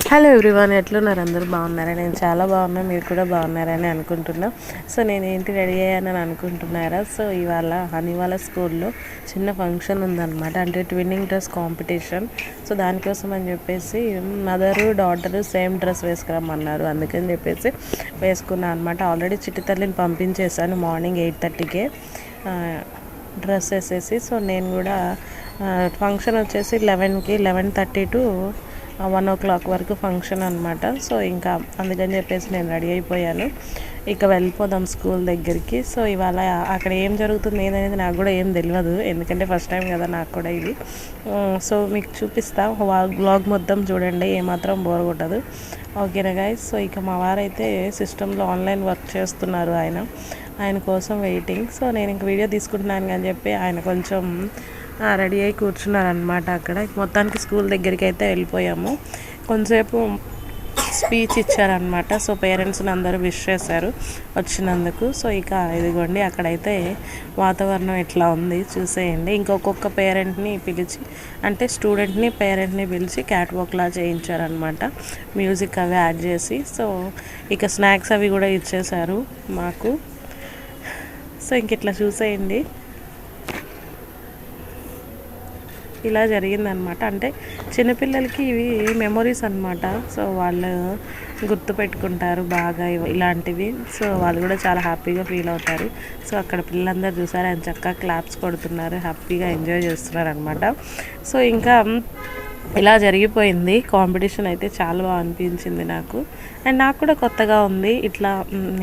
Hello everyone, ఎట్లున్నారు? అందరూ బాగున్నారా? నేను చాలా బాగున్నా, మీరు కూడా బాగున్నారని అనుకుంటున్నా. సో నేను ఏంటి రెడీ అయ్యానని అనుకుంటున్నారా? సో ఇవాళ హనీ వాళ్ళ స్కూల్లో చిన్న ఫంక్షన్ ఉందన్నమాట, అంటే ట్విన్నింగ్ డ్రెస్ కాంపిటీషన్. సో దానికోసం అని చెప్పేసి మదరు డాటరు సేమ్ డ్రెస్ వేసుకురమ్మన్నారు. అందుకని చెప్పేసి వేసుకున్నాను అనమాట. ఆల్రెడీ చిట్టి తల్లిని పంపించేశాను మార్నింగ్ 8:30కే డ్రెస్ వేసేసి. సో నేను కూడా ఫంక్షన్ వచ్చేసి 11కి 11:30 టు 1 o'clock వరకు ఫంక్షన్ అనమాట. సో ఇంకా అందుకని చెప్పేసి నేను రెడీ అయిపోయాను. ఇక వెళ్ళిపోదాం స్కూల్ దగ్గరికి. సో ఇవాళ అక్కడ ఏం జరుగుతుంది ఏదనేది నాకు కూడా ఏం తెలియదు, ఎందుకంటే ఫస్ట్ టైం కదా నాకు కూడా ఇది. సో మీకు చూపిస్తా, వ్లాగ్ మొత్తం చూడండి, ఏమాత్రం బోర్ కొట్టదు. ఓకేనా గైస్? సో ఇక మా వారైతే సిస్టంలో ఆన్లైన్ వర్క్ చేస్తున్నారు, ఆయన కోసం వెయిటింగ్. సో నేను ఇంక వీడియో తీసుకుంటున్నాను అని చెప్పి ఆయన కొంచెం రెడీ అయి కూర్చున్నారనమాట. అక్కడ మొత్తానికి స్కూల్ దగ్గరికి అయితే వెళ్ళిపోయాము. కొంతసేపు స్పీచ్ ఇచ్చారనమాట. సో పేరెంట్స్ని అందరూ విష్ చేశారు వచ్చినందుకు. సో ఇక ఇదిగోండి, అక్కడైతే వాతావరణం ఎట్లా ఉంది చూసేయండి. ఇంకొక పేరెంట్ని పిలిచి, అంటే స్టూడెంట్ని పేరెంట్ని పిలిచి క్యాట్ వాక్లా చేయించారనమాట, మ్యూజిక్ అవి యాడ్ చేసి. సో ఇక స్నాక్స్ అవి కూడా ఇచ్చేశారు మాకు. సో ఇంక ఇట్లా చూసేయండి, ఇలా జరిగిందనమాట. అంటే చిన్నపిల్లలకి ఇవి మెమొరీస్ అనమాట. సో వాళ్ళు గుర్తుపెట్టుకుంటారు బాగా ఇలాంటివి. సో వాళ్ళు కూడా చాలా హ్యాపీగా ఫీల్ అవుతారు. సో అక్కడ పిల్లలందరూ చూసారు, ఆయన చక్కగా క్లాప్స్ కొడుతున్నారు, హ్యాపీగా ఎంజాయ్ చేస్తున్నారు అనమాట. సో ఇంకా ఇలా జరిగిపోయింది కాంపిటీషన్. అయితే చాలా బాగా అనిపించింది నాకు, అండ్ నాకు కూడా కొత్తగా ఉంది ఇట్లా.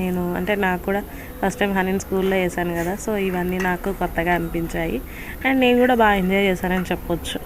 నేను అంటే నాకు కూడా ఫస్ట్ టైం హనీని స్కూల్లో వేసాను కదా. సో ఇవన్నీ నాకు కొత్తగా అనిపించాయి, అండ్ నేను కూడా బాగా ఎంజాయ్ చేశానని చెప్పొచ్చు.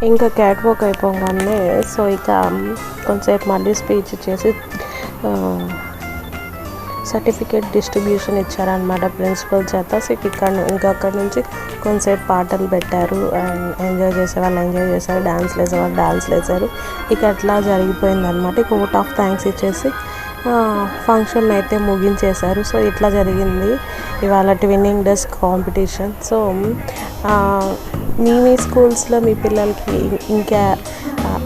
ఇంకా క్యాట్ వాక్ అయిపోగానే సో ఇక కొంతసేపు మళ్ళీ స్పీచ్ ఇచ్చేసి సర్టిఫికేట్ డిస్ట్రిబ్యూషన్ ఇచ్చారనమాట ప్రిన్సిపల్ చేత. సో అక్కడి నుంచి కొంతసేపు పాటలు పెట్టారు, అండ్ ఎంజాయ్ చేసేవాళ్ళు ఎంజాయ్ చేశారు, డ్యాన్స్లు వేసేవాళ్ళు డ్యాన్స్లు వేశారు. ఇక అట్లా జరిగిపోయిందనమాట. ఇక ఓట్ ఆఫ్ థ్యాంక్స్ ఇచ్చేసి ఫంక్షన్ అయితే ముగించేశారు. సో ఇట్లా జరిగింది ఇవాళ ట్విన్నింగ్ డ్రెస్ కాంపిటీషన్. సో మీ స్కూల్స్లో మీ పిల్లలకి ఇంకా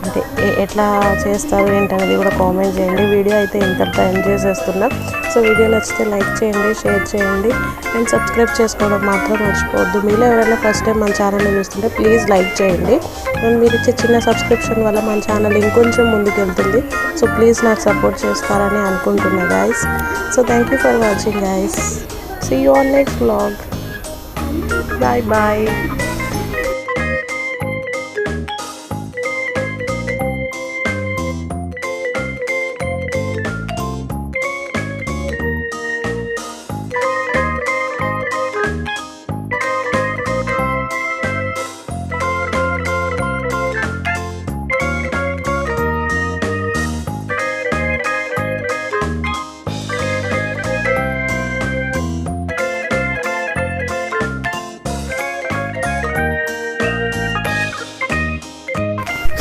అంటే ఎట్లా చేస్తారు ఏంటనేది కూడా కామెంట్ చేయండి. వీడియో అయితే ఇంతటితో ఎండ్ చేసేస్తున్నా. సో వీడియో నచ్చితే లైక్ చేయండి, షేర్ చేయండి, అండ్ సబ్స్క్రైబ్ చేసుకోవడం మాత్రం మర్చిపోవద్దు. మీలో ఎవరైనా ఫస్ట్ టైం మన ఛానల్ని చూస్తుంటే ప్లీజ్ లైక్ చేయండి. అండ్ మీరు ఇచ్చే చిన్న సబ్స్క్రిప్షన్ వల్ల మన ఛానల్ ఇంకొంచెం ముందుకు వెళ్తుంది. సో ప్లీజ్ నాకు సపోర్ట్ చేస్తారని అనుకుంటున్నా guys. So thank you for watching guys. See you on next vlog. Bye bye.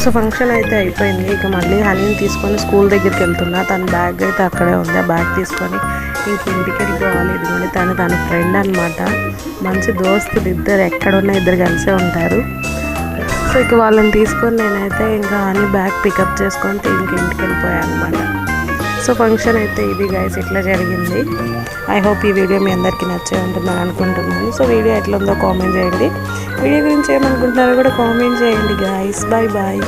So function అయితే అయిపోయింది. ఇక మళ్ళీ హనీని తీసుకొని స్కూల్ దగ్గరికి వెళ్తున్నా. తన బ్యాగ్ అయితే అక్కడే ఉంది. ఆ బ్యాగ్ తీసుకొని ఇంక ఇంటికి వెళ్ళిపోవాలి. ఇదిగోండి తన ఫ్రెండ్ అనమాట. మంచి దోస్తులు ఇద్దరు, ఎక్కడున్నా ఇద్దరు కలిసే ఉంటారు. సో ఇక వాళ్ళని తీసుకొని నేనైతే ఇంకా హనీ బ్యాగ్ పికప్ చేసుకొని ఇంక ఇంటికి వెళ్ళిపోయాను అనమాట. సో ఫంక్షన్ అయితే ఇది గైస్, ఇట్లా జరిగింది. ఐ హోప్ ఈ వీడియో మీ అందరికీ నచ్చే ఉంటుందని అనుకుంటున్నాను. సో వీడియో ఎట్లా ఉందో కామెంట్ చేయండి. వీడియో గురించి ఏమనుకుంటున్నారో కూడా కామెంట్ చేయండి గైస్. Bye bye.